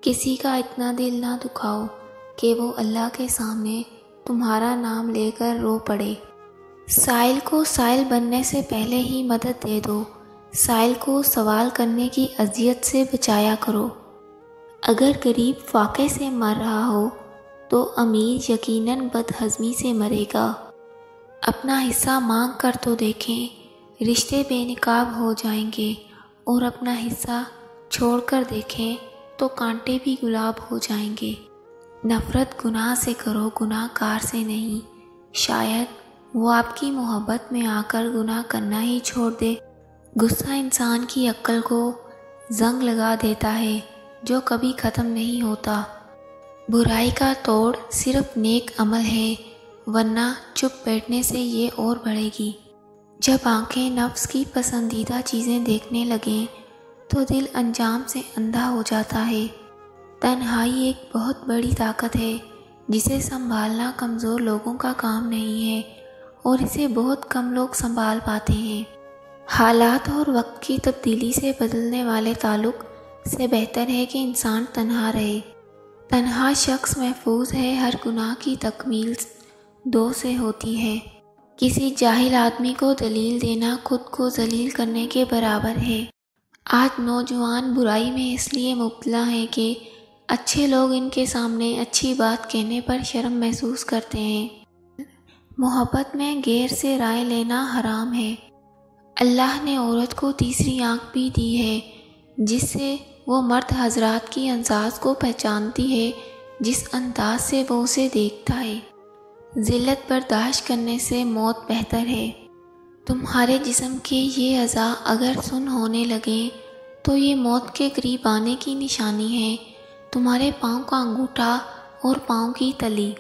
کسی کا اتنا دل نہ دکھاؤ کہ وہ اللہ کے سامنے تمہارا نام لے کر رو پڑے۔ سائل کو سائل بننے سے پہلے ہی مدد دے دو، سائل کو سوال کرنے کی اذیت سے بچایا کرو۔ اگر غریب فاقے سے مر رہا ہو تو امیر یقیناً بدہضمی سے مرے گا۔ اپنا حصہ مانگ کر تو دیکھیں، رشتے بے نقاب ہو جائیں گے، اور اپنا حصہ چھوڑ کر دیکھیں تو کانٹے بھی گلاب ہو جائیں گے۔ نفرت گناہ سے کرو، گناہ گار سے نہیں، شاید وہ آپ کی محبت میں آ کر گناہ کرنا ہی چھوڑ دے۔ غصہ انسان کی عقل کو زنگ لگا دیتا ہے جو کبھی ختم نہیں ہوتا۔ برائی کا توڑ صرف نیک عمل ہے، ورنہ چپ بیٹھنے سے یہ اور بڑھے گی۔ جب آنکھیں نفس کی پسندیدہ چیزیں دیکھنے لگیں تو دل انجام سے اندھا ہو جاتا ہے۔ تنہائی ایک بہت بڑی طاقت ہے جسے سنبھالنا کمزور لوگوں کا کام نہیں ہے، اور اسے بہت کم لوگ سنبھال پاتے ہیں۔ حالات اور وقت کی تبدیلی سے بدلنے والے تعلق سے بہتر ہے کہ انسان تنہا رہے۔ تنہا شخص محفوظ ہے، ہر گناہ کی تکمیل دو سے ہوتی ہے۔ کسی جاہل آدمی کو دلیل دینا خود کو ذلیل کرنے کے برابر ہے۔ آج نوجوان برائی میں اس لیے مبتلا ہیں کہ اچھے لوگ ان کے سامنے اچھی بات کہنے پر شرم محسوس کرتے ہیں۔ محبت میں غیر سے رائے لینا حرام ہے۔ اللہ نے عورت کو تیسری آنکھ بھی دی ہے جس سے وہ مرد حضرات کی انداز کو پہچانتی ہے، جس انداز سے وہ اسے دیکھتا ہے۔ ذلت برداشت کرنے سے موت بہتر ہے۔ تمہارے جسم کے یہ اعضاء اگر سن ہونے لگیں تو یہ موت کے قریب آنے کی نشانی ہے۔ تمہارے پاؤں کا انگوٹھا اور پاؤں کی تلی